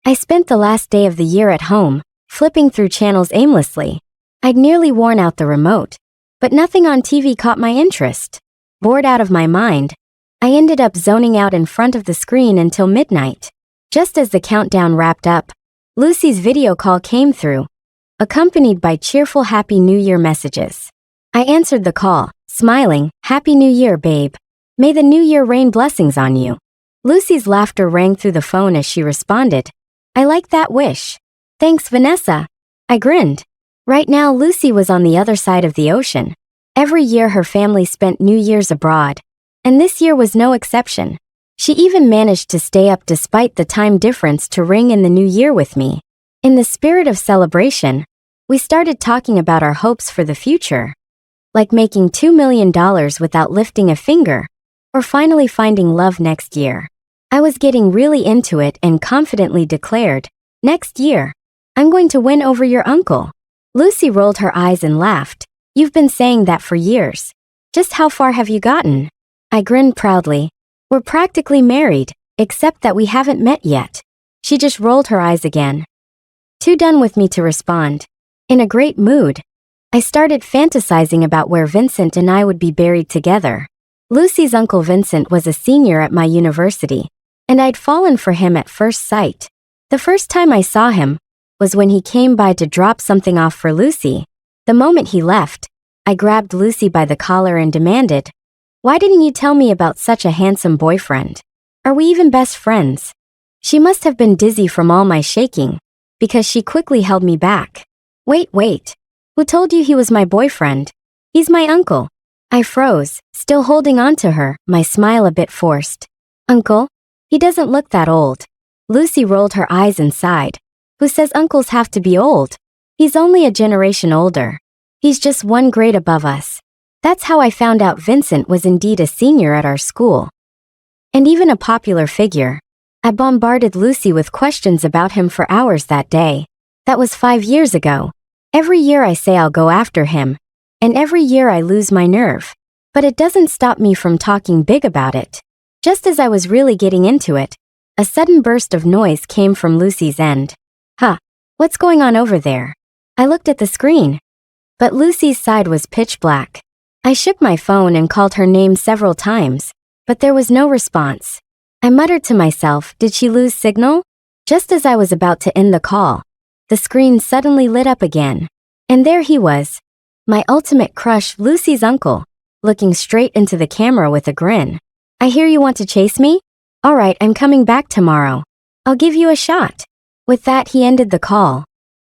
I spent the last day of the year at home, flipping through channels aimlessly. I'd nearly worn out the remote, but nothing on TV caught my interest. Bored out of my mind, I ended up zoning out in front of the screen until midnight. Just as the countdown wrapped up, Lucy's video call came through, accompanied by cheerful Happy New Year messages. I answered the call, smiling, "Happy New Year, babe. May the new year rain blessings on you." Lucy's laughter rang through the phone as she responded, "I like that wish. Thanks, Vanessa." I grinned. Right now, Lucy was on the other side of the ocean. Every year her family spent New Year's abroad, and this year was no exception. She even managed to stay up despite the time difference to ring in the new year with me. In the spirit of celebration, we started talking about our hopes for the future, like making $2 million without lifting a finger, or finally finding love next year. I was getting really into it and confidently declared, "Next year, I'm going to win over your uncle." Lucy rolled her eyes and laughed. "You've been saying that for years. Just how far have you gotten?" I grinned proudly. "We're practically married, except that we haven't met yet." She just rolled her eyes again. Too done with me to respond. In a great mood, I started fantasizing about where Vincent and I would be buried together. Lucy's uncle Vincent was a senior at my university, and I'd fallen for him at first sight. The first time I saw him was when he came by to drop something off for Lucy. The moment he left, I grabbed Lucy by the collar and demanded, "Why didn't you tell me about such a handsome boyfriend? Are we even best friends?" She must have been dizzy from all my shaking, because she quickly held me back. Wait. Who told you he was my boyfriend? He's my uncle." I froze, still holding on to her, my smile a bit forced. "Uncle? He doesn't look that old." Lucy rolled her eyes and sighed. "Who says uncles have to be old? He's only a generation older. He's just one grade above us." That's how I found out Vincent was indeed a senior at our school, and even a popular figure. I bombarded Lucy with questions about him for hours that day. That was 5 years ago. Every year I say I'll go after him, and every year I lose my nerve. But it doesn't stop me from talking big about it. Just as I was really getting into it, a sudden burst of noise came from Lucy's end. "Huh, what's going on over there?" I looked at the screen, but Lucy's side was pitch black. I shook my phone and called her name several times, but there was no response. I muttered to myself, did she lose signal? Just as I was about to end the call, the screen suddenly lit up again. And there he was, my ultimate crush, Lucy's uncle, looking straight into the camera with a grin. "I hear you want to chase me? All right, I'm coming back tomorrow. I'll give you a shot." With that, he ended the call,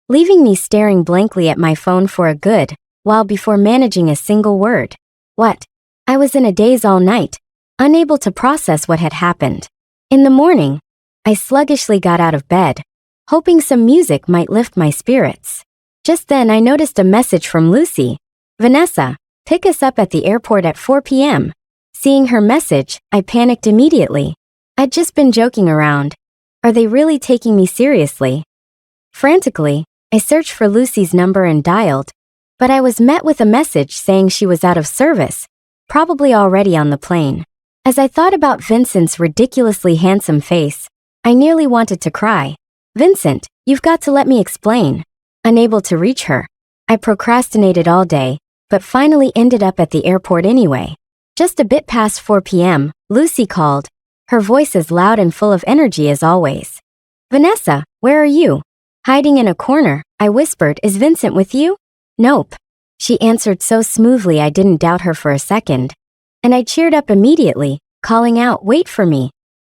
leaving me staring blankly at my phone for a good while before managing a single word. "What?" I was in a daze all night, unable to process what had happened. In the morning, I sluggishly got out of bed, hoping some music might lift my spirits. Just then I noticed a message from Lucy. "Vanessa, pick us up at the airport at 4 p.m. Seeing her message, I panicked immediately. I'd just been joking around. Are they really taking me seriously? Frantically, I searched for Lucy's number and dialed, but I was met with a message saying she was out of service, probably already on the plane. As I thought about Vincent's ridiculously handsome face, I nearly wanted to cry. "Vincent, you've got to let me explain." Unable to reach her, I procrastinated all day, but finally ended up at the airport anyway. Just a bit past 4 p.m., Lucy called, her voice as loud and full of energy as always. "Vanessa, where are you?" Hiding in a corner, I whispered, "Is Vincent with you?" "Nope." She answered so smoothly I didn't doubt her for a second, and I cheered up immediately, calling out, "Wait for me.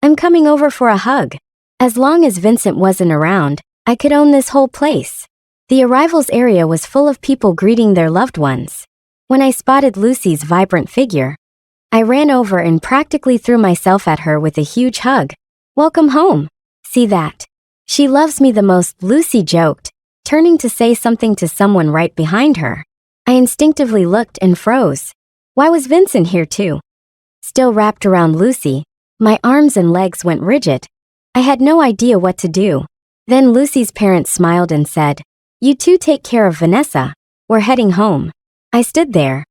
I'm coming over for a hug." As long as Vincent wasn't around, I could own this whole place. The arrivals area was full of people greeting their loved ones. When I spotted Lucy's vibrant figure, I ran over and practically threw myself at her with a huge hug. "Welcome home. See that? She loves me the most," Lucy joked, turning to say something to someone right behind her. I instinctively looked and froze. Why was Vincent here too? Still wrapped around Lucy, my arms and legs went rigid. I had no idea what to do. Then Lucy's parents smiled and said, "You two take care of Vanessa. We're heading home." I stood there,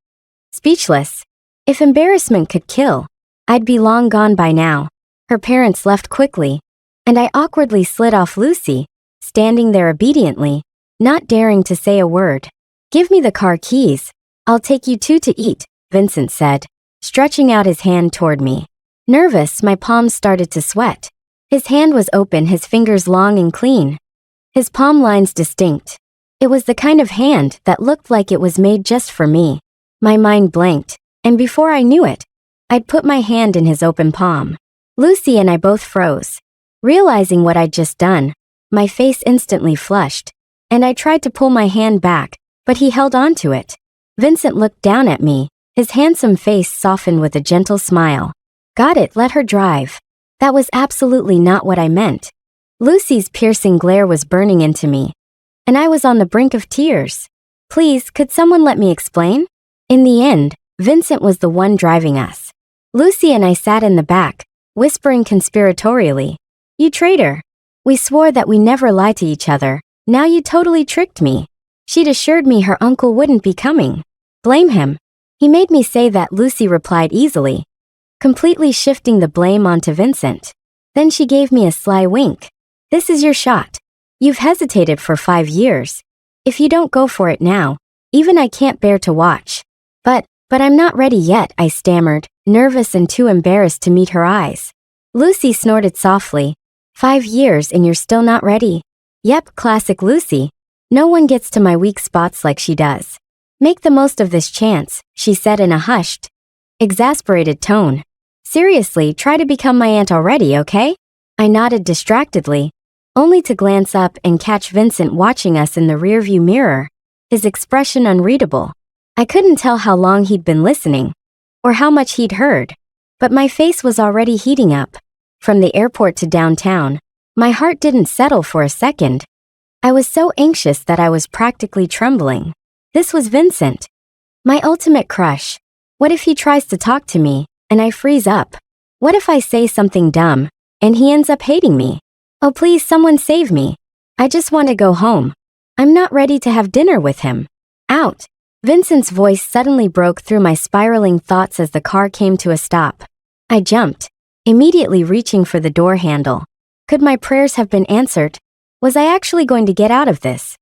speechless. If embarrassment could kill, I'd be long gone by now. Her parents left quickly, and I awkwardly slid off Lucy, standing there obediently, not daring to say a word. "Give me the car keys. I'll take you two to eat," Vincent said, stretching out his hand toward me. Nervous, my palms started to sweat. His hand was open, his fingers long and clean, his palm lines distinct. It was the kind of hand that looked like it was made just for me. My mind blanked, and before I knew it, I'd put my hand in his open palm. Lucy and I both froze. Realizing what I'd just done, my face instantly flushed, and I tried to pull my hand back, but he held on to it. Vincent looked down at me, his handsome face softened with a gentle smile. "Got it, let her drive." That was absolutely not what I meant. Lucy's piercing glare was burning into me, and I was on the brink of tears. "Please, could someone let me explain?" In the end, Vincent was the one driving us. Lucy and I sat in the back, whispering conspiratorially, "You traitor. We swore that we never lie to each other. Now you totally tricked me." She'd assured me her uncle wouldn't be coming. "Blame him. He made me say that," Lucy replied easily, completely shifting the blame onto Vincent. Then she gave me a sly wink. "This is your shot. You've hesitated for 5 years. If you don't go for it now, even I can't bear to watch." But I'm not ready yet," I stammered, nervous and too embarrassed to meet her eyes. Lucy snorted softly. 5 years and you're still not ready?" "Yep, classic Lucy. No one gets to my weak spots like she does." "Make the most of this chance," she said in a hushed, exasperated tone. "Seriously, try to become my aunt already, okay?" I nodded distractedly, only to glance up and catch Vincent watching us in the rearview mirror, his expression unreadable. I couldn't tell how long he'd been listening, or how much he'd heard, but my face was already heating up. From the airport to downtown, my heart didn't settle for a second. I was so anxious that I was practically trembling. This was Vincent, my ultimate crush. What if he tries to talk to me, and I freeze up? What if I say something dumb, and he ends up hating me? Oh, please, someone save me. I just want to go home. I'm not ready to have dinner with him. Out. Vincent's voice suddenly broke through my spiraling thoughts as the car came to a stop. I jumped, immediately reaching for the door handle. Could my prayers have been answered? Was I actually going to get out of this?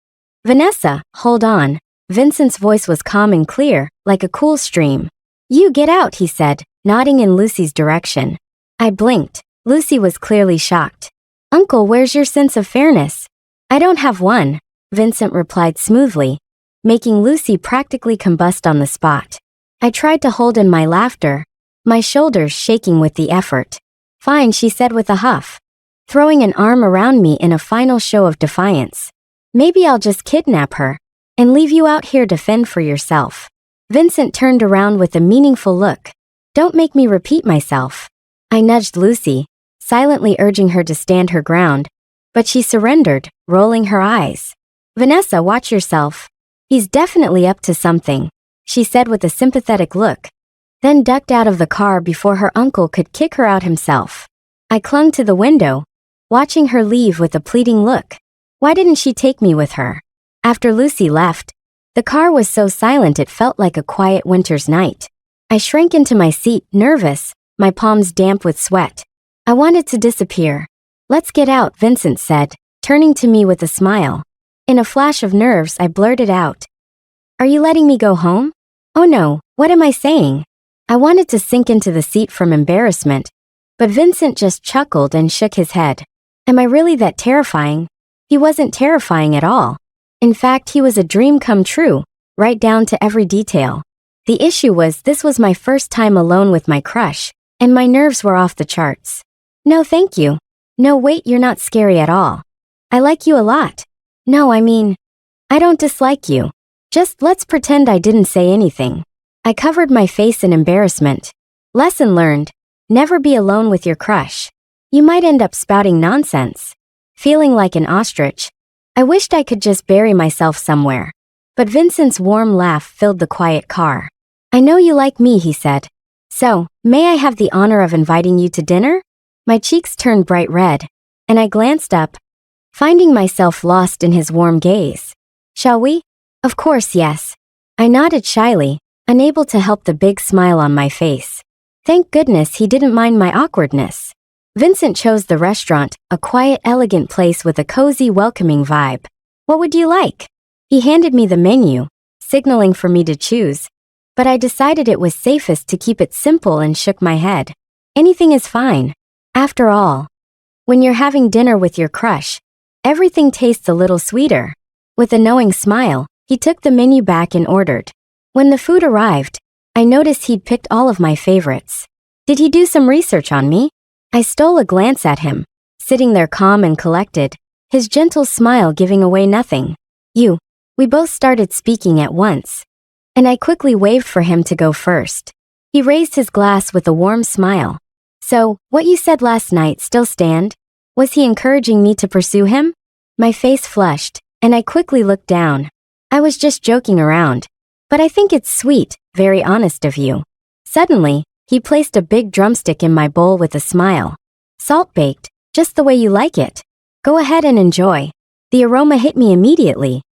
"Vanessa, hold on." Vincent's voice was calm and clear, like a cool stream. "You get out," he said, nodding in Lucy's direction. I blinked. Lucy was clearly shocked. "Uncle, where's your sense of fairness?" "I don't have one," Vincent replied smoothly, making Lucy practically combust on the spot. I tried to hold in my laughter, my shoulders shaking with the effort. "Fine," she said with a huff, throwing an arm around me in a final show of defiance. "Maybe I'll just kidnap her and leave you out here to fend for yourself." Vincent turned around with a meaningful look. "Don't make me repeat myself." I nudged Lucy, silently urging her to stand her ground, but she surrendered, rolling her eyes. "Vanessa, watch yourself. He's definitely up to something," she said with a sympathetic look, then ducked out of the car before her uncle could kick her out himself. I clung to the window, watching her leave with a pleading look. Why didn't she take me with her? After Lucy left, the car was so silent it felt like a quiet winter's night. I shrank into my seat, nervous, my palms damp with sweat. I wanted to disappear. "Let's get out," Vincent said, turning to me with a smile. In a flash of nerves, I blurted out, "Are you letting me go home?" "Oh no, what am I saying?" I wanted to sink into the seat from embarrassment, but Vincent just chuckled and shook his head. Am I really that terrifying? He wasn't terrifying at all. In fact, he was a dream come true, right down to every detail. The issue was this was my first time alone with my crush, and my nerves were off the charts. "No, thank you." "No, wait, you're not scary at all. I like you a lot." "No, I mean, I don't dislike you. Just let's pretend I didn't say anything." I covered my face in embarrassment. Lesson learned. Never be alone with your crush. You might end up spouting nonsense. Feeling like an ostrich, I wished I could just bury myself somewhere. But Vincent's warm laugh filled the quiet car. "I know you like me," he said. "So, may I have the honor of inviting you to dinner?" My cheeks turned bright red, and I glanced up, finding myself lost in his warm gaze. "Shall we?" "Of course, yes." I nodded shyly, unable to help the big smile on my face. Thank goodness he didn't mind my awkwardness. Vincent chose the restaurant, a quiet, elegant place with a cozy, welcoming vibe. What would you like? He handed me the menu, signaling for me to choose, but I decided it was safest to keep it simple and shook my head. Anything is fine. After all, when you're having dinner with your crush, everything tastes a little sweeter. With a knowing smile, he took the menu back and ordered. When the food arrived, I noticed he'd picked all of my favorites. Did he do some research on me? I stole a glance at him, sitting there calm and collected, his gentle smile giving away nothing. We both started speaking at once, and I quickly waved for him to go first. He raised his glass with a warm smile. So, what you said last night still stand? Was he encouraging me to pursue him? My face flushed, and I quickly looked down. I was just joking around, but I think it's sweet, very honest of you. Suddenly, he placed a big drumstick in my bowl with a smile. Salt-baked, just the way you like it. Go ahead and enjoy. The aroma hit me immediately.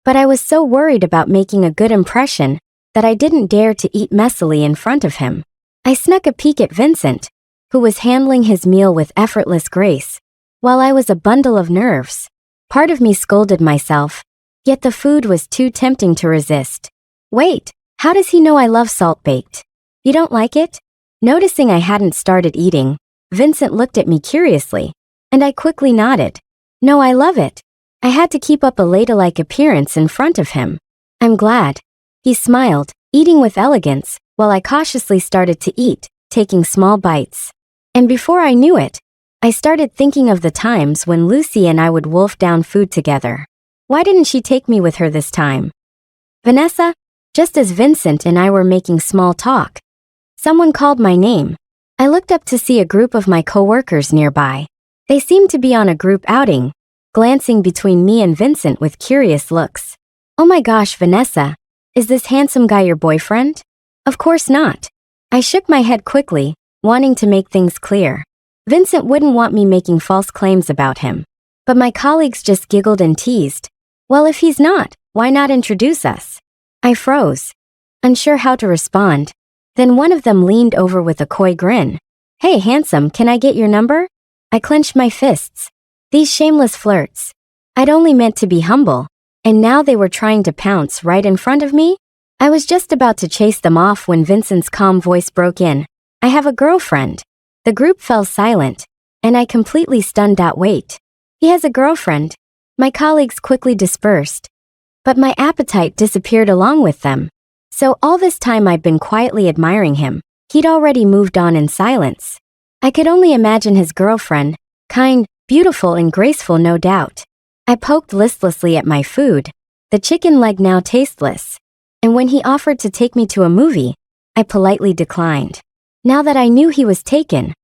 But I was so worried about making a good impression that I didn't dare to eat messily in front of him. I snuck a peek at Vincent, who was handling his meal with effortless grace, while I was a bundle of nerves. Part of me scolded myself, yet the food was too tempting to resist. Wait, how does he know I love salt-baked? You don't like it? Noticing I hadn't started eating, Vincent looked at me curiously, and I quickly nodded. No, I love it. I had to keep up a ladylike appearance in front of him. I'm glad. He smiled, eating with elegance, while I cautiously started to eat, taking small bites. And before I knew it, I started thinking of the times when Lucy and I would wolf down food together. Why didn't she take me with her this time? Vanessa? Just as Vincent and I were making small talk, someone called my name. I looked up to see a group of my coworkers nearby. They seemed to be on a group outing, glancing between me and Vincent with curious looks. Oh my gosh, Vanessa, is this handsome guy your boyfriend? Of course not. I shook my head quickly, wanting to make things clear. Vincent wouldn't want me making false claims about him. But my colleagues just giggled and teased. Well, if he's not, why not introduce us? I froze, unsure how to respond. Then one of them leaned over with a coy grin. Hey, handsome, can I get your number? I clenched my fists. These shameless flirts. I'd only meant to be humble, and now they were trying to pounce right in front of me? I was just about to chase them off when Vincent's calm voice broke in. I have a girlfriend. The group fell silent, and I completely stunned that wait. He has a girlfriend. My colleagues quickly dispersed, but my appetite disappeared along with them. So all this time I'd been quietly admiring him. He'd already moved on in silence. I could only imagine his girlfriend, kind, beautiful and graceful, no doubt. I poked listlessly at my food, the chicken leg now tasteless. And when he offered to take me to a movie, I politely declined. Now that I knew he was taken,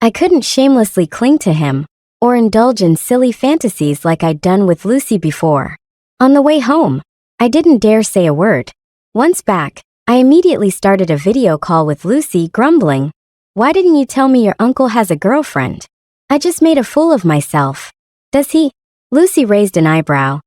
I couldn't shamelessly cling to him or indulge in silly fantasies like I'd done with Lucy before. On the way home, I didn't dare say a word. Once back, I immediately started a video call with Lucy, grumbling. Why didn't you tell me your uncle has a girlfriend? I just made a fool of myself. Does he? Lucy raised an eyebrow,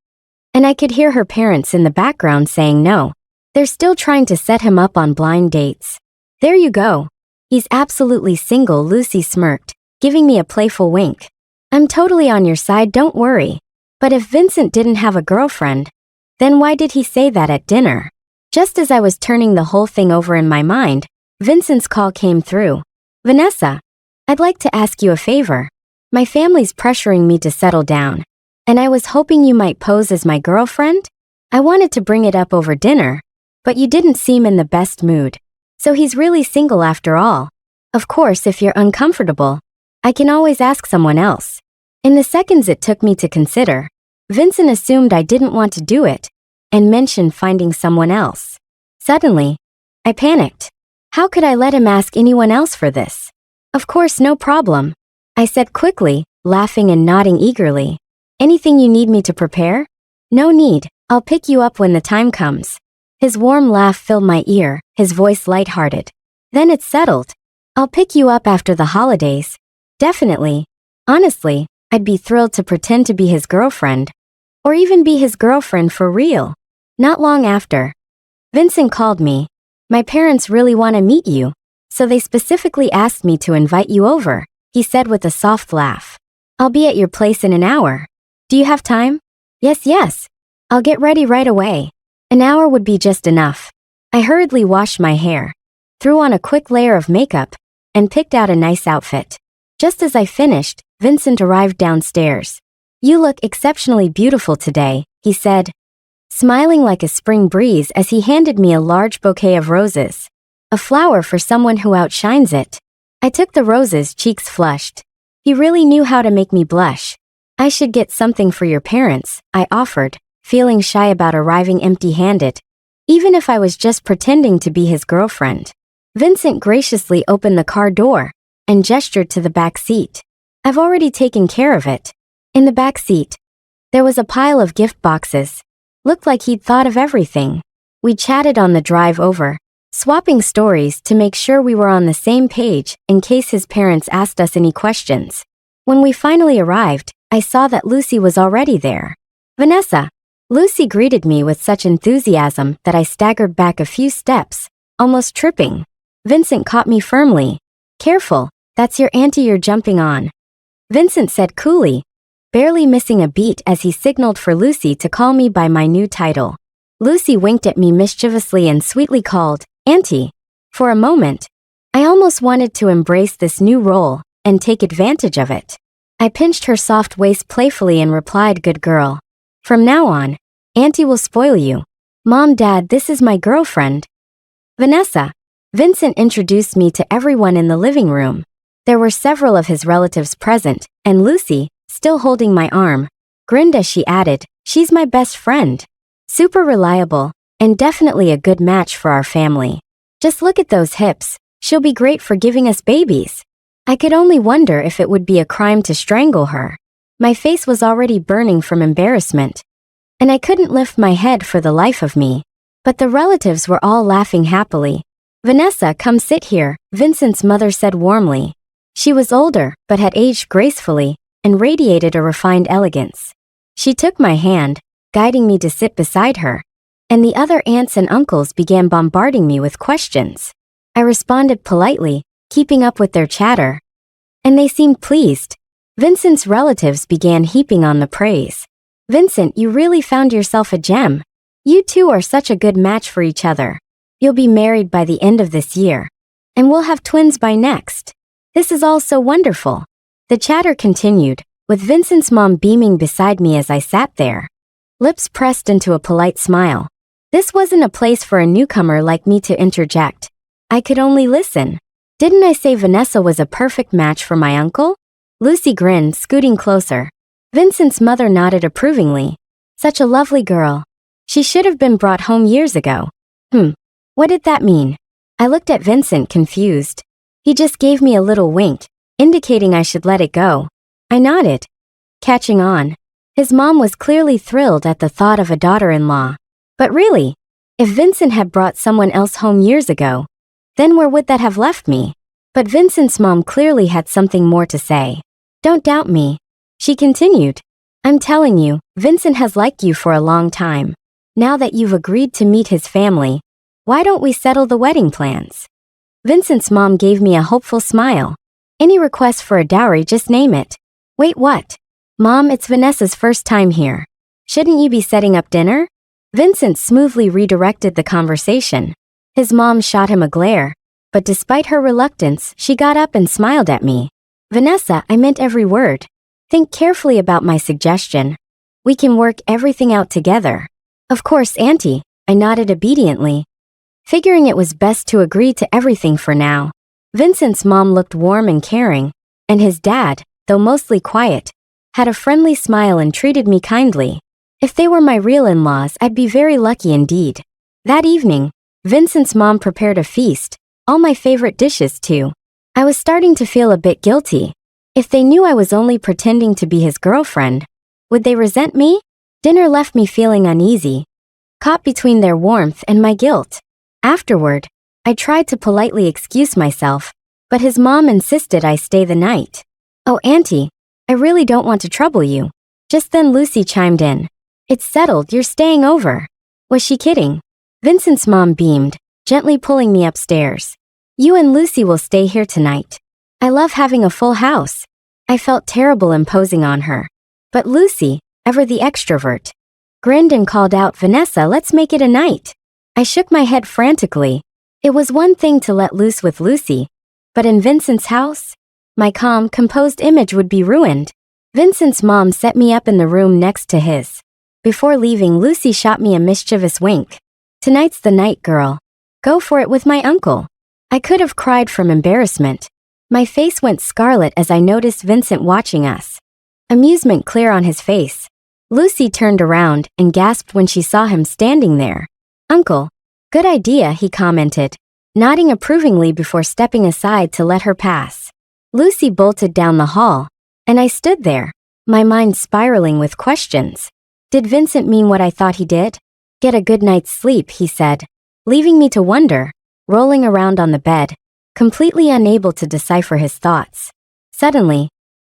and I could hear her parents in the background saying no. They're still trying to set him up on blind dates. There you go. He's absolutely single, Lucy smirked, giving me a playful wink. I'm totally on your side, don't worry. But if Vincent didn't have a girlfriend, then why did he say that at dinner? Just as I was turning the whole thing over in my mind, Vincent's call came through. Vanessa, I'd like to ask you a favor. My family's pressuring me to settle down, and I was hoping you might pose as my girlfriend. I wanted to bring it up over dinner, but you didn't seem in the best mood. So he's really single after all. Of course, if you're uncomfortable, I can always ask someone else. In the seconds it took me to consider, Vincent assumed I didn't want to do it, and mentioned finding someone else. Suddenly, I panicked. How could I let him ask anyone else for this? Of course, no problem, I said quickly, laughing and nodding eagerly. Anything you need me to prepare? No need, I'll pick you up when the time comes. His warm laugh filled my ear, his voice lighthearted. Then it's settled. I'll pick you up after the holidays. Definitely. Honestly, I'd be thrilled to pretend to be his girlfriend, or even be his girlfriend for real. Not long after, Vincent called me. My parents really want to meet you, so they specifically asked me to invite you over. he said with a soft laugh. I'll be at your place in an hour. Do you have time? Yes. I'll get ready right away. An hour would be just enough. I hurriedly washed my hair, threw on a quick layer of makeup, and picked out a nice outfit. Just as I finished, Vincent arrived downstairs. You look exceptionally beautiful today, he said, smiling like a spring breeze as he handed me a large bouquet of roses. A flower for someone who outshines it. I took the roses, cheeks flushed. He really knew how to make me blush. I should get something for your parents, I offered, feeling shy about arriving empty-handed, even if I was just pretending to be his girlfriend. Vincent graciously opened the car door and gestured to the back seat. I've already taken care of it. In the back seat, there was a pile of gift boxes. Looked like he'd thought of everything. We chatted on the drive over, swapping stories to make sure we were on the same page in case his parents asked us any questions. When we finally arrived, I saw that Lucy was already there. Vanessa. Lucy greeted me with such enthusiasm that I staggered back a few steps, almost tripping. Vincent caught me firmly. Careful, that's your auntie you're jumping on, Vincent said coolly, barely missing a beat as he signaled for Lucy to call me by my new title. Lucy winked at me mischievously and sweetly called, Auntie. For a moment, I almost wanted to embrace this new role and take advantage of it. I pinched her soft waist playfully and replied, Good girl. From now on, Auntie will spoil you. Mom, Dad, this is my girlfriend, Vanessa. Vincent introduced me to everyone in the living room. There were several of his relatives present, and Lucy, still holding my arm, grinned as she added, She's my best friend. Super reliable, and definitely a good match for our family. Just look at those hips. She'll be great for giving us babies. I could only wonder if it would be a crime to strangle her. My face was already burning from embarrassment, and I couldn't lift my head for the life of me. But the relatives were all laughing happily. Vanessa, come sit here, Vincent's mother said warmly. She was older, but had aged gracefully, and radiated a refined elegance. She took my hand, guiding me to sit beside her, and the other aunts and uncles began bombarding me with questions. I responded politely, keeping up with their chatter, and they seemed pleased. Vincent's relatives began heaping on the praise. Vincent, you really found yourself a gem. You two are such a good match for each other. You'll be married by the end of this year, and we'll have twins by next. This is all so wonderful. The chatter continued, with Vincent's mom beaming beside me as I sat there, lips pressed into a polite smile. This wasn't a place for a newcomer like me to interject. I could only listen. Didn't I say Vanessa was a perfect match for my uncle? Lucy grinned, scooting closer. Vincent's mother nodded approvingly. Such a lovely girl. She should have been brought home years ago. What did that mean? I looked at Vincent, confused. He just gave me a little wink, indicating I should let it go. I nodded, catching on. His mom was clearly thrilled at the thought of a daughter-in-law. But really, if Vincent had brought someone else home years ago, then where would that have left me? But Vincent's mom clearly had something more to say. Don't doubt me, she continued. I'm telling you, Vincent has liked you for a long time. Now that you've agreed to meet his family, why don't we settle the wedding plans? Vincent's mom gave me a hopeful smile. Any request for a dowry, just name it. Wait, what? Mom, it's Vanessa's first time here. Shouldn't you be setting up dinner? Vincent smoothly redirected the conversation. His mom shot him a glare, but despite her reluctance, she got up and smiled at me. Vanessa, I meant every word. Think carefully about my suggestion. We can work everything out together. Of course, Auntie, I nodded obediently, figuring it was best to agree to everything for now. Vincent's mom looked warm and caring, and his dad, though mostly quiet, had a friendly smile and treated me kindly. If they were my real in-laws, I'd be very lucky indeed. That evening, Vincent's mom prepared a feast, all my favorite dishes too. I was starting to feel a bit guilty. If they knew I was only pretending to be his girlfriend, would they resent me? Dinner left me feeling uneasy, caught between their warmth and my guilt. Afterward, I tried to politely excuse myself, but his mom insisted I stay the night. Oh, Auntie, I really don't want to trouble you. Just then Lucy chimed in. It's settled, you're staying over. Was she kidding? Vincent's mom beamed, gently pulling me upstairs. You and Lucy will stay here tonight. I love having a full house. I felt terrible imposing on her. But Lucy, ever the extrovert, grinned and called out, Vanessa, let's make it a night. I shook my head frantically. It was one thing to let loose with Lucy, but in Vincent's house, my calm, composed image would be ruined. Vincent's mom set me up in the room next to his. Before leaving, Lucy shot me a mischievous wink. Tonight's the night, girl. Go for it with my uncle. I could have cried from embarrassment. My face went scarlet as I noticed Vincent watching us. Amusement clear on his face. Lucy turned around and gasped when she saw him standing there. Uncle, good idea, he commented, nodding approvingly before stepping aside to let her pass. Lucy bolted down the hall, and I stood there, my mind spiraling with questions. Did Vincent mean what I thought he did? Get a good night's sleep, he said, leaving me to wonder, rolling around on the bed, completely unable to decipher his thoughts. Suddenly,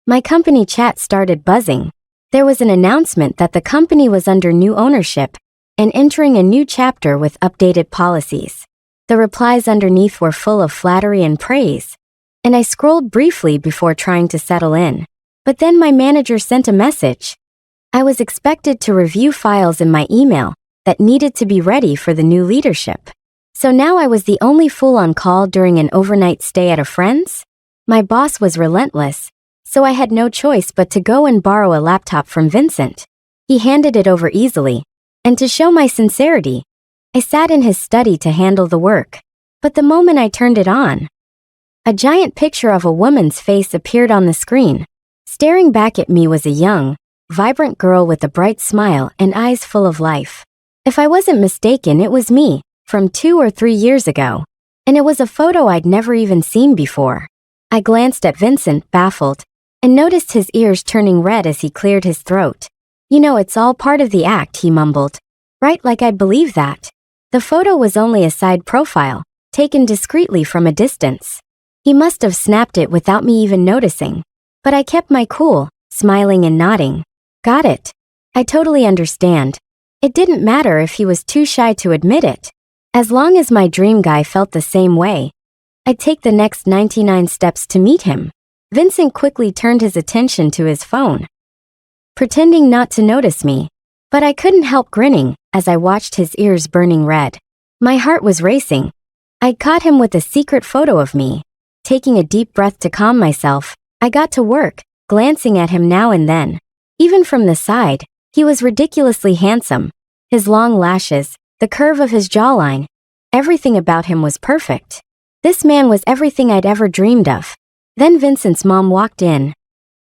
my company chat started buzzing. There was an announcement that the company was under new ownership and entering a new chapter with updated policies. The replies underneath were full of flattery and praise, and I scrolled briefly before trying to settle in. But then my manager sent a message. I was expected to review files in my email that needed to be ready for the new leadership. So now I was the only fool on call during an overnight stay at a friend's? My boss was relentless, so I had no choice but to go and borrow a laptop from Vincent. He handed it over easily, and to show my sincerity, I sat in his study to handle the work. But the moment I turned it on, a giant picture of a woman's face appeared on the screen. Staring back at me was a young, vibrant girl with a bright smile and eyes full of life. If I wasn't mistaken, it was me, from 2 or 3 years ago, and it was a photo I'd never even seen before. I glanced at Vincent, baffled, and noticed his ears turning red as he cleared his throat. You know, it's all part of the act, he mumbled. Right, like I'd believe that. The photo was only a side profile, taken discreetly from a distance. He must have snapped it without me even noticing. But I kept my cool, smiling and nodding. Got it. I totally understand. It didn't matter if he was too shy to admit it. As long as my dream guy felt the same way, I'd take the next 99 steps to meet him. Vincent quickly turned his attention to his phone, pretending not to notice me. But I couldn't help grinning as I watched his ears burning red. My heart was racing. I'd caught him with a secret photo of me. Taking a deep breath to calm myself, I got to work, glancing at him now and then. Even from the side, he was ridiculously handsome. His long lashes, the curve of his jawline, everything about him was perfect. This man was everything I'd ever dreamed of. Then Vincent's mom walked in,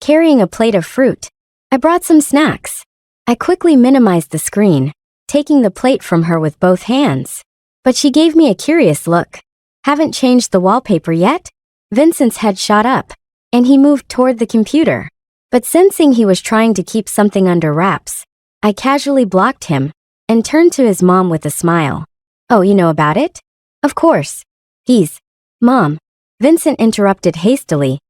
carrying a plate of fruit. I brought some snacks. I quickly minimized the screen, taking the plate from her with both hands. But she gave me a curious look. Haven't changed the wallpaper yet? Vincent's head shot up, and he moved toward the computer. But sensing he was trying to keep something under wraps, I casually blocked him and turned to his mom with a smile. Oh, you know about it? Of course. Mom. Vincent interrupted hastily,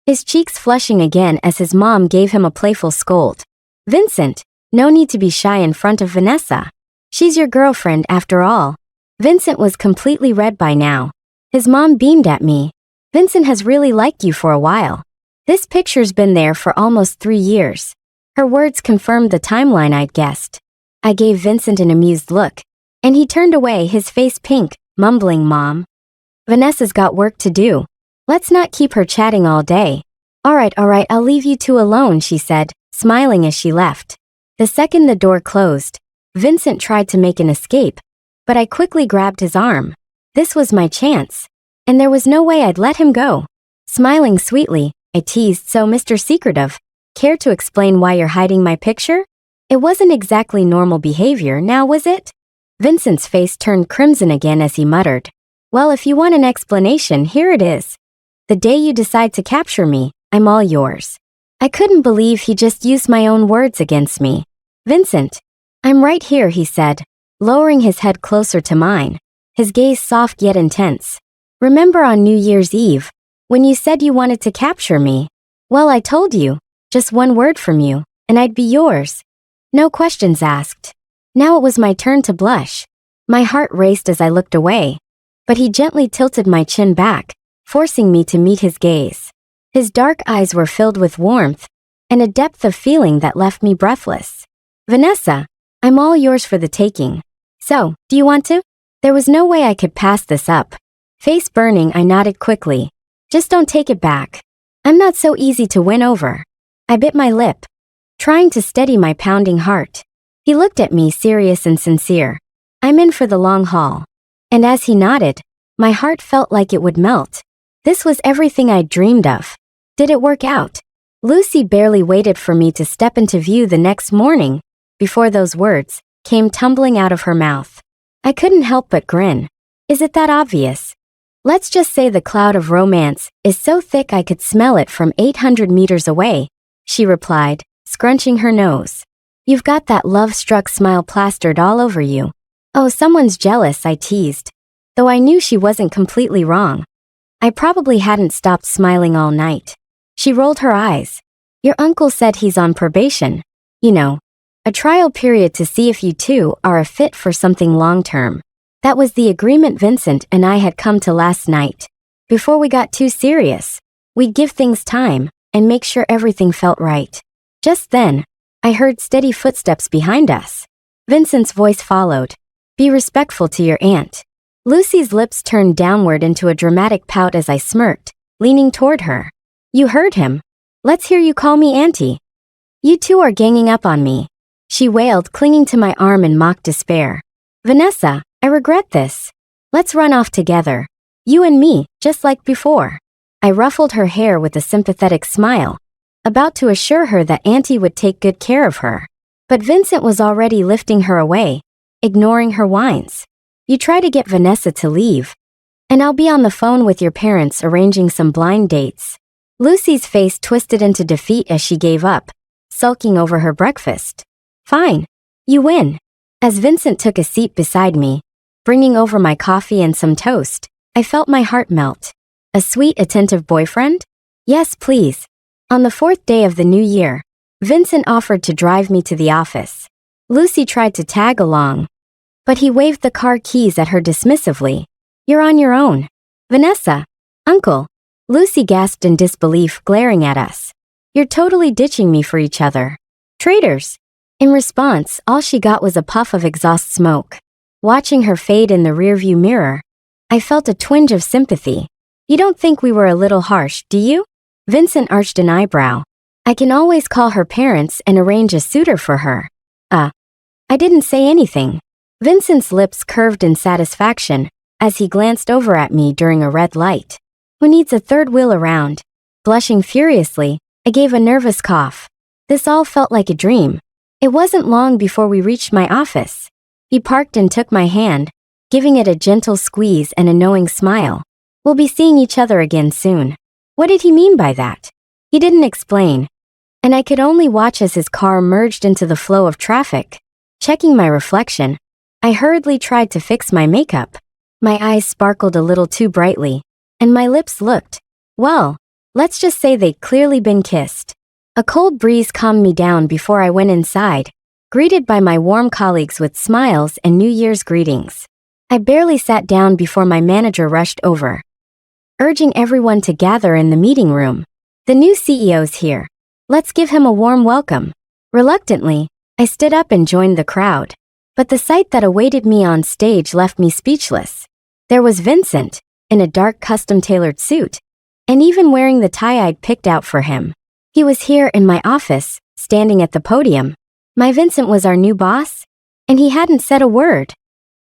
his cheeks flushing again as his mom gave him a playful scold. Vincent, no need to be shy in front of Vanessa. She's your girlfriend after all. Vincent was completely red by now. His mom beamed at me. Vincent has really liked you for a while. This picture's been there for almost 3 years. Her words confirmed the timeline I'd guessed. I gave Vincent an amused look, and he turned away, his face pink, mumbling, Mom. Vanessa's got work to do. Let's not keep her chatting all day. All right, I'll leave you two alone, she said, smiling as she left. The second the door closed, Vincent tried to make an escape, but I quickly grabbed his arm. This was my chance, and there was no way I'd let him go. Smiling sweetly, I teased, so Mr. Secretive, care to explain why you're hiding my picture? It wasn't exactly normal behavior, now was it? Vincent's face turned crimson again as he muttered, well, if you want an explanation, here it is. The day you decide to capture me, I'm all yours. I couldn't believe he just used my own words against me. Vincent, I'm right here, he said, lowering his head closer to mine, his gaze soft yet intense. Remember on New Year's Eve, when you said you wanted to capture me? Well, I told you, just one word from you, and I'd be yours. No questions asked. Now it was my turn to blush. My heart raced as I looked away, but he gently tilted my chin back, forcing me to meet his gaze. His dark eyes were filled with warmth and a depth of feeling that left me breathless. "Vanessa, I'm all yours for the taking. So, do you want to?" There was no way I could pass this up. Face burning, I nodded quickly. "Just don't take it back. I'm not so easy to win over." I bit my lip, trying to steady my pounding heart. He looked at me, serious and sincere. "I'm in for the long haul." And as he nodded, my heart felt like it would melt. This was everything I'd dreamed of. Did it work out? Lucy barely waited for me to step into view the next morning before those words came tumbling out of her mouth. I couldn't help but grin. Is it that obvious? Let's just say the cloud of romance is so thick I could smell it from 800 meters away, she replied, scrunching her nose. "You've got that love-struck smile plastered all over you." "Oh, someone's jealous," I teased, though I knew she wasn't completely wrong. I probably hadn't stopped smiling all night. She rolled her eyes. "Your uncle said he's on probation. You know, a trial period to see if you two are a fit for something long-term. That was the agreement Vincent and I had come to last night. Before we got too serious, we'd give things time and make sure everything felt right." Just then, I heard steady footsteps behind us. Vincent's voice followed. "Be respectful to your aunt." Lucy's lips turned downward into a dramatic pout as I smirked, leaning toward her. "You heard him. Let's hear you call me auntie." "You two are ganging up on me," she wailed, clinging to my arm in mock despair. "Vanessa, I regret this. Let's run off together. You and me, just like before." I ruffled her hair with a sympathetic smile, about to assure her that Auntie would take good care of her. But Vincent was already lifting her away, ignoring her whines. "You try to get Vanessa to leave, and I'll be on the phone with your parents arranging some blind dates." Lucy's face twisted into defeat as she gave up, sulking over her breakfast. "Fine. You win." As Vincent took a seat beside me, bringing over my coffee and some toast, I felt my heart melt. A sweet, attentive boyfriend? Yes, please. On the 4th day of the new year, Vincent offered to drive me to the office. Lucy tried to tag along, but he waved the car keys at her dismissively. "You're on your own." "Vanessa, Uncle," Lucy gasped in disbelief, glaring at us. "You're totally ditching me for each other. Traitors." In response, all she got was a puff of exhaust smoke. Watching her fade in the rearview mirror, I felt a twinge of sympathy. "You don't think we were a little harsh, do you?" Vincent arched an eyebrow. "I can always call her parents and arrange a suitor for her." I didn't say anything." Vincent's lips curved in satisfaction as he glanced over at me during a red light. "Who needs a third wheel around?" Blushing furiously, I gave a nervous cough. This all felt like a dream. It wasn't long before we reached my office. He parked and took my hand, giving it a gentle squeeze and a knowing smile. "We'll be seeing each other again soon." What did he mean by that? He didn't explain, and I could only watch as his car merged into the flow of traffic. Checking my reflection, I hurriedly tried to fix my makeup. My eyes sparkled a little too brightly, and my lips looked, well, let's just say they'd clearly been kissed. A cold breeze calmed me down before I went inside, greeted by my warm colleagues with smiles and New Year's greetings. I barely sat down before my manager rushed over, urging everyone to gather in the meeting room. "The new CEO's here. Let's give him a warm welcome." Reluctantly, I stood up and joined the crowd. But the sight that awaited me on stage left me speechless. There was Vincent, in a dark custom-tailored suit, and even wearing the tie I'd picked out for him. He was here in my office, standing at the podium. My Vincent was our new boss, and he hadn't said a word.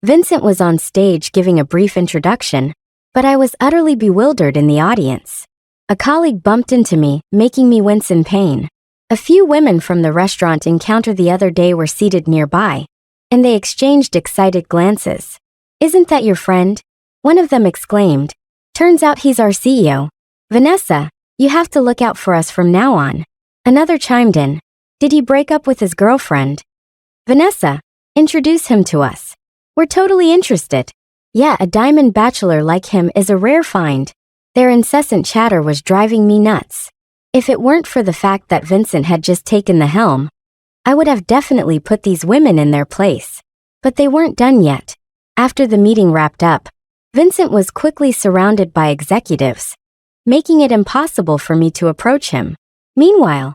Vincent was on stage giving a brief introduction, but I was utterly bewildered in the audience. A colleague bumped into me, making me wince in pain. A few women from the restaurant encountered the other day were seated nearby, and they exchanged excited glances. "Isn't that your friend?" one of them exclaimed. "Turns out he's our CEO. Vanessa, you have to look out for us from now on." Another chimed in. "Did he break up with his girlfriend?" "Vanessa, introduce him to us. We're totally interested." Yeah, a diamond bachelor like him is a rare find. Their incessant chatter was driving me nuts. If it weren't for the fact that Vincent had just taken the helm, I would have definitely put these women in their place. But they weren't done yet. After the meeting wrapped up, Vincent was quickly surrounded by executives, making it impossible for me to approach him. Meanwhile,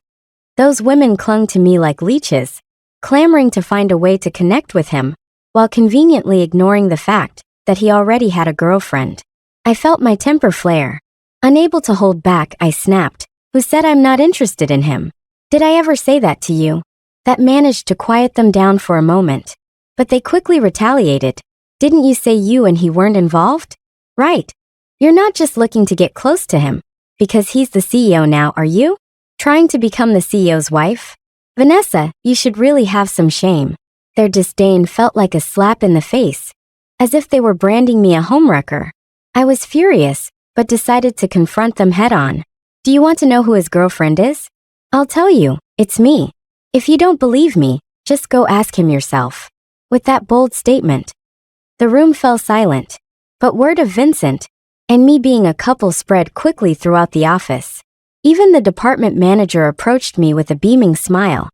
those women clung to me like leeches, clamoring to find a way to connect with him, while conveniently ignoring the fact that he already had a girlfriend. I felt my temper flare. Unable to hold back, I snapped, "Who said I'm not interested in him? Did I ever say that to you?" That managed to quiet them down for a moment. But they quickly retaliated. "Didn't you say you and he weren't involved? Right. You're not just looking to get close to him, because he's the CEO now, are you? Trying to become the CEO's wife? Vanessa, you should really have some shame." Their disdain felt like a slap in the face, as if they were branding me a homewrecker. I was furious, but decided to confront them head-on. "Do you want to know who his girlfriend is? I'll tell you, it's me. If you don't believe me, just go ask him yourself." With that bold statement, the room fell silent, but word of Vincent and me being a couple spread quickly throughout the office. Even the department manager approached me with a beaming smile,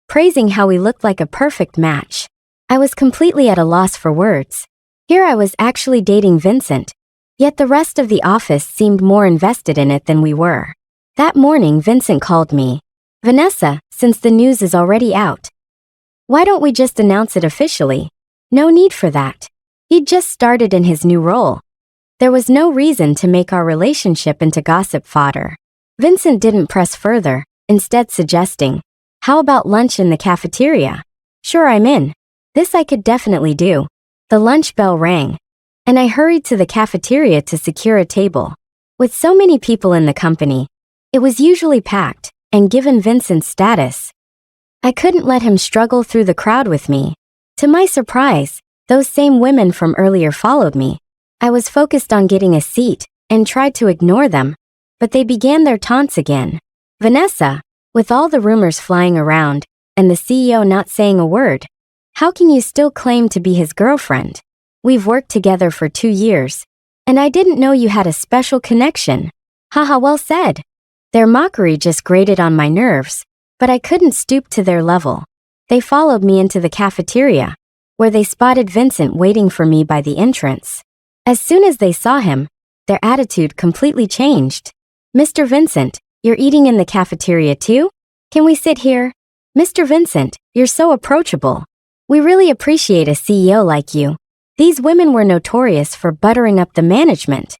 praising how we looked like a perfect match. I was completely at a loss for words. Here I was actually dating Vincent, yet the rest of the office seemed more invested in it than we were. That morning, Vincent called me. "Vanessa, since the news is already out, why don't we just announce it officially?" No need for that. He'd just started in his new role. There was no reason to make our relationship into gossip fodder. Vincent didn't press further, instead suggesting, "How about lunch in the cafeteria?" "Sure, I'm in." This I could definitely do. The lunch bell rang, and I hurried to the cafeteria to secure a table. With so many people in the company, it was usually packed, and given Vincent's status, I couldn't let him struggle through the crowd with me. To my surprise, those same women from earlier followed me. I was focused on getting a seat and tried to ignore them, but they began their taunts again. "Vanessa, with all the rumors flying around and the CEO not saying a word, how can you still claim to be his girlfriend? We've worked together for 2 years, and I didn't know you had a special connection." Haha, well said. Their mockery just grated on my nerves, but I couldn't stoop to their level. They followed me into the cafeteria, where they spotted Vincent waiting for me by the entrance. As soon as they saw him, their attitude completely changed. "Mr. Vincent, you're eating in the cafeteria too? Can we sit here? Mr. Vincent, you're so approachable. We really appreciate a CEO like you." These women were notorious for buttering up the management,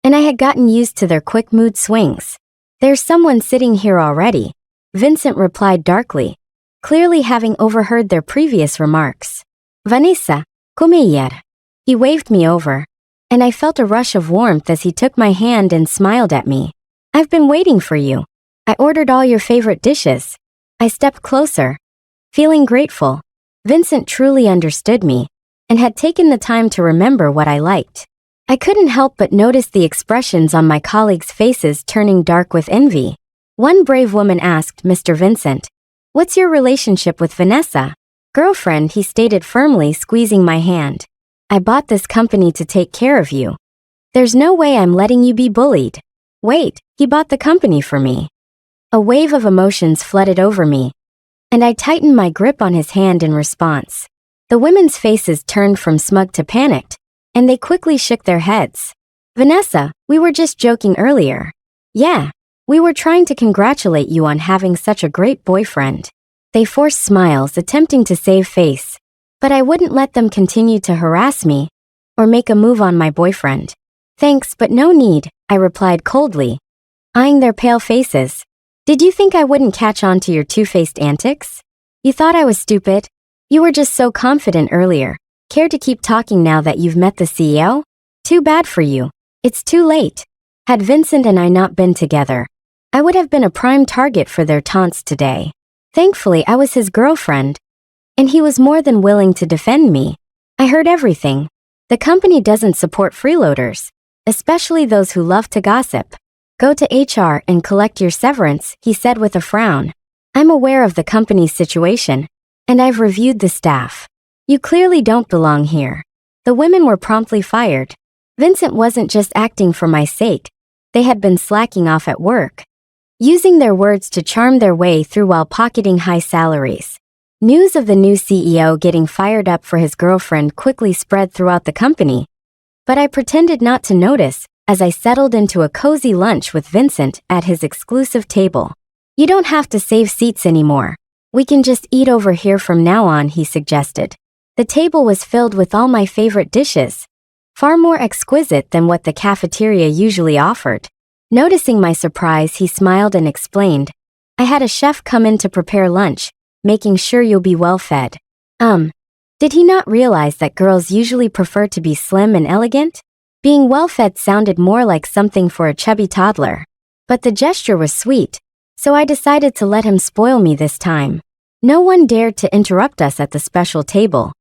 and I had gotten used to their quick mood swings. "There's someone sitting here already," Vincent replied darkly, clearly having overheard their previous remarks. "Vanessa, come here." He waved me over, and I felt a rush of warmth as he took my hand and smiled at me. "I've been waiting for you. I ordered all your favorite dishes." I stepped closer, feeling grateful. Vincent truly understood me and had taken the time to remember what I liked. I couldn't help but notice the expressions on my colleagues' faces turning dark with envy. One brave woman asked Mr. Vincent, "What's your relationship with Vanessa?" "Girlfriend," he stated firmly, squeezing my hand. "I bought this company to take care of you. There's no way I'm letting you be bullied." "Wait, he bought the company for me." A wave of emotions flooded over me, and I tightened my grip on his hand in response. The women's faces turned from smug to panicked, and they quickly shook their heads. "Vanessa, we were just joking earlier." "Yeah, we were trying to congratulate you on having such a great boyfriend." They forced smiles, attempting to save face, but I wouldn't let them continue to harass me or make a move on my boyfriend. "Thanks, but no need," I replied coldly, eyeing their pale faces. "Did you think I wouldn't catch on to your two-faced antics? You thought I was stupid? You were just so confident earlier. Care to keep talking now that you've met the CEO? Too bad for you. It's too late." Had Vincent and I not been together, I would have been a prime target for their taunts today. Thankfully, I was his girlfriend, and he was more than willing to defend me. I heard everything. "The company doesn't support freeloaders, especially those who love to gossip. Go to HR and collect your severance," he said with a frown. "I'm aware of the company's situation, and I've reviewed the staff. You clearly don't belong here." The women were promptly fired. Vincent wasn't just acting for my sake. They had been slacking off at work, using their words to charm their way through while pocketing high salaries. News of the new CEO getting fired up for his girlfriend quickly spread throughout the company, but I pretended not to notice as I settled into a cozy lunch with Vincent at his exclusive table. "You don't have to save seats anymore. We can just eat over here from now on," he suggested. The table was filled with all my favorite dishes, far more exquisite than what the cafeteria usually offered. Noticing my surprise, he smiled and explained, "I had a chef come in to prepare lunch, making sure you'll be well fed." Did he not realize that girls usually prefer to be slim and elegant? Being well fed sounded more like something for a chubby toddler. But the gesture was sweet, so I decided to let him spoil me this time. No one dared to interrupt us at the special table,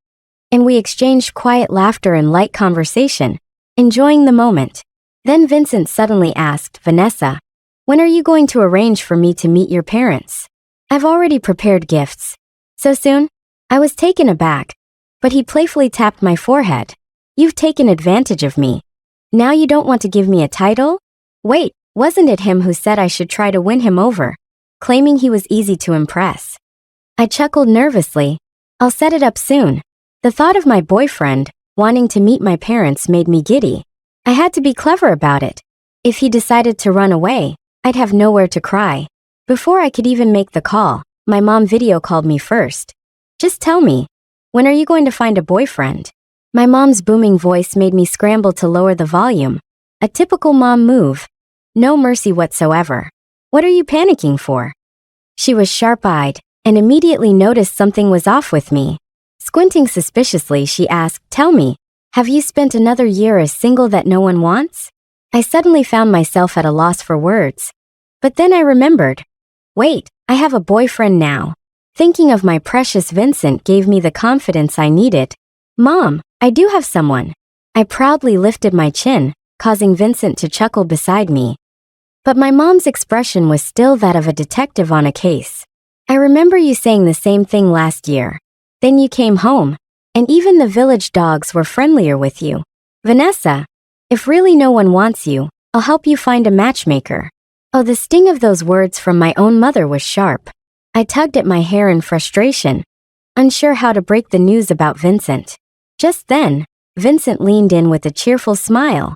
and we exchanged quiet laughter and light conversation, enjoying the moment. Then Vincent suddenly asked, "Vanessa, when are you going to arrange for me to meet your parents? I've already prepared gifts." "So soon?" I was taken aback, but he playfully tapped my forehead. "You've taken advantage of me. Now you don't want to give me a title?" Wait, wasn't it him who said I should try to win him over, claiming he was easy to impress? I chuckled nervously. "I'll set it up soon." The thought of my boyfriend wanting to meet my parents made me giddy. I had to be clever about it. If he decided to run away, I'd have nowhere to cry. Before I could even make the call, my mom video called me first. "Just tell me, when are you going to find a boyfriend?" My mom's booming voice made me scramble to lower the volume. A typical mom move. No mercy whatsoever. "What are you panicking for?" She was sharp-eyed and immediately noticed something was off with me. Squinting suspiciously, she asked, "Tell me, have you spent another year as single that no one wants?" I suddenly found myself at a loss for words. But then I remembered. Wait, I have a boyfriend now. Thinking of my precious Vincent gave me the confidence I needed. "Mom, I do have someone." I proudly lifted my chin, causing Vincent to chuckle beside me. But my mom's expression was still that of a detective on a case. "I remember you saying the same thing last year. Then you came home, and even the village dogs were friendlier with you. Vanessa, if really no one wants you, I'll help you find a matchmaker." Oh, the sting of those words from my own mother was sharp. I tugged at my hair in frustration, unsure how to break the news about Vincent. Just then, Vincent leaned in with a cheerful smile.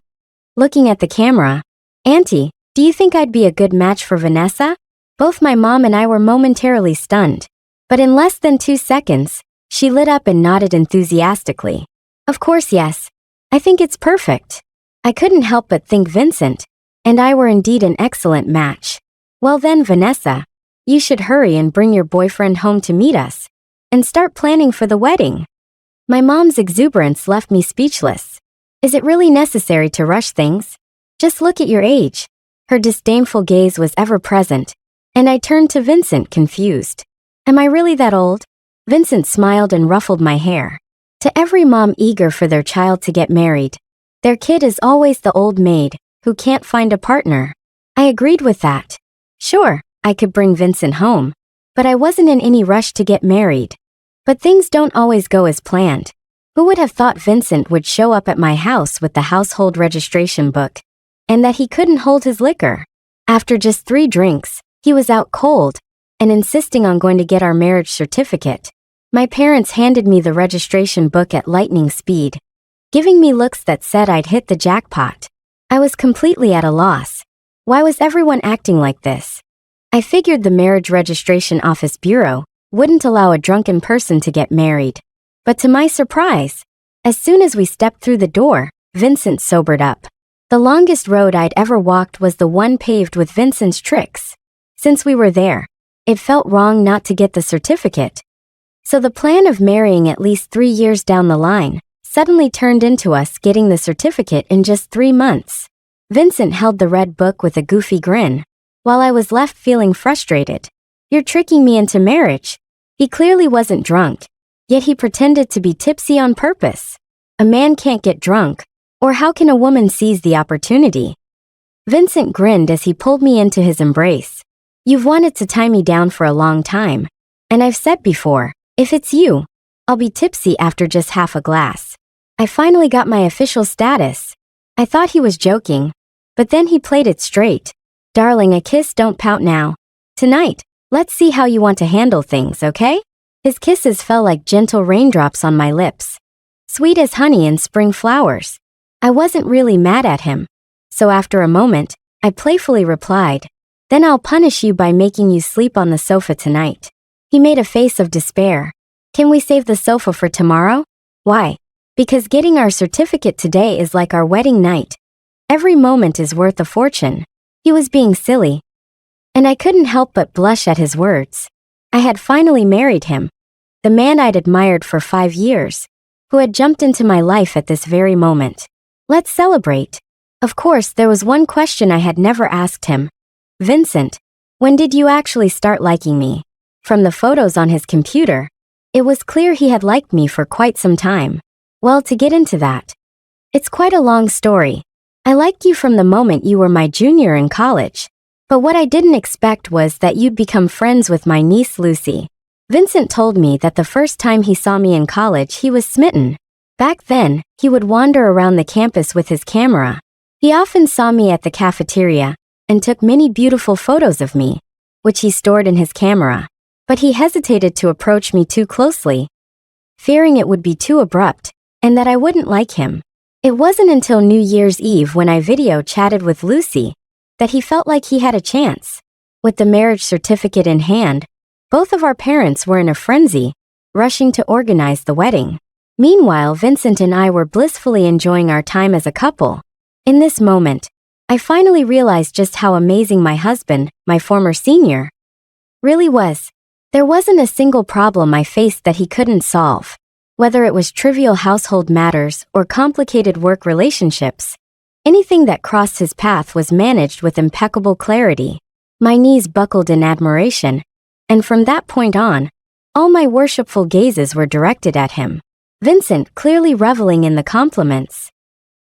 Looking at the camera, "Auntie, do you think I'd be a good match for Vanessa?" Both my mom and I were momentarily stunned. But in less than 2 seconds, she lit up and nodded enthusiastically. "Of course, yes. I think it's perfect." I couldn't help but think Vincent and I were indeed an excellent match. "Well then, Vanessa, you should hurry and bring your boyfriend home to meet us, and start planning for the wedding." My mom's exuberance left me speechless. Is it really necessary to rush things? Just look at your age. Her disdainful gaze was ever present, and I turned to Vincent confused. Am I really that old? Vincent smiled and ruffled my hair. To every mom eager for their child to get married, their kid is always the old maid who can't find a partner. I agreed with that. Sure, I could bring Vincent home, but I wasn't in any rush to get married. But things don't always go as planned. Who would have thought Vincent would show up at my house with the household registration book, and that he couldn't hold his liquor? After just 3 drinks, he was out cold and insisting on going to get our marriage certificate. My parents handed me the registration book at lightning speed, giving me looks that said I'd hit the jackpot. I was completely at a loss. Why was everyone acting like this? I figured the marriage registration office bureau wouldn't allow a drunken person to get married. But to my surprise, as soon as we stepped through the door, Vincent sobered up. The longest road I'd ever walked was the one paved with Vincent's tricks. Since we were there, it felt wrong not to get the certificate. So the plan of marrying at least 3 years down the line suddenly turned into us getting the certificate in just 3 months. Vincent held the red book with a goofy grin, while I was left feeling frustrated. "You're tricking me into marriage." He clearly wasn't drunk, yet he pretended to be tipsy on purpose. A man can't get drunk, or how can a woman seize the opportunity? Vincent grinned as he pulled me into his embrace. "You've wanted to tie me down for a long time, and I've said before, if it's you, I'll be tipsy after just half a glass." I finally got my official status. I thought he was joking, but then he played it straight. "Darling, a kiss, don't pout now. Tonight, let's see how you want to handle things, okay?" His kisses fell like gentle raindrops on my lips, sweet as honey and spring flowers. I wasn't really mad at him. So after a moment, I playfully replied, "Then I'll punish you by making you sleep on the sofa tonight." He made a face of despair. "Can we save the sofa for tomorrow?" "Why?" "Because getting our certificate today is like our wedding night. Every moment is worth a fortune." He was being silly, and I couldn't help but blush at his words. I had finally married him, the man I'd admired for 5 years, who had jumped into my life at this very moment. Let's celebrate. Of course, there was one question I had never asked him. "Vincent, when did you actually start liking me?" From the photos on his computer, it was clear he had liked me for quite some time. Well, to get into that, it's quite a long story. I liked you from the moment you were my junior in college. But what I didn't expect was that you'd become friends with my niece Lucy. Vincent told me that the first time he saw me in college he was smitten. Back then, he would wander around the campus with his camera. He often saw me at the cafeteria and took many beautiful photos of me, which he stored in his camera. But he hesitated to approach me too closely, fearing it would be too abrupt and that I wouldn't like him. It wasn't until New Year's Eve when I video chatted with Lucy that he felt like he had a chance. With the marriage certificate in hand, both of our parents were in a frenzy, rushing to organize the wedding. Meanwhile, Vincent and I were blissfully enjoying our time as a couple. In this moment, I finally realized just how amazing my husband, my former senior, really was. There wasn't a single problem I faced that he couldn't solve. Whether it was trivial household matters or complicated work relationships, anything that crossed his path was managed with impeccable clarity. My knees buckled in admiration, and from that point on, all my worshipful gazes were directed at him. Vincent, clearly reveling in the compliments,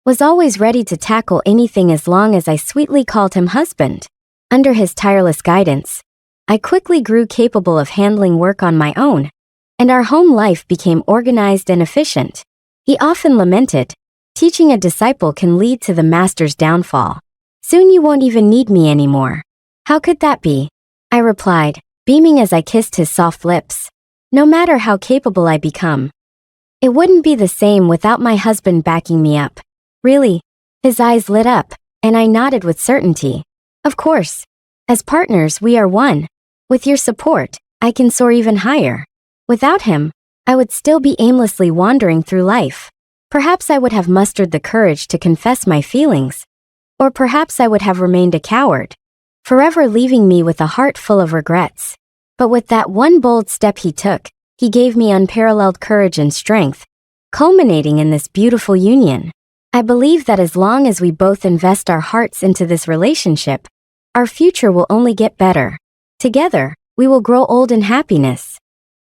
was always ready to tackle anything as long as I sweetly called him husband. Under his tireless guidance, I quickly grew capable of handling work on my own, and our home life became organized and efficient. He often lamented, "Teaching a disciple can lead to the master's downfall. Soon you won't even need me anymore." "How could that be?" I replied, beaming as I kissed his soft lips. "No matter how capable I become, it wouldn't be the same without my husband backing me up." "Really?" His eyes lit up, and I nodded with certainty. "Of course. As partners, we are one. With your support, I can soar even higher. Without him, I would still be aimlessly wandering through life. Perhaps I would have mustered the courage to confess my feelings, or perhaps I would have remained a coward, forever leaving me with a heart full of regrets. But with that one bold step he took, he gave me unparalleled courage and strength, culminating in this beautiful union. I believe that as long as we both invest our hearts into this relationship, our future will only get better. Together, we will grow old in happiness.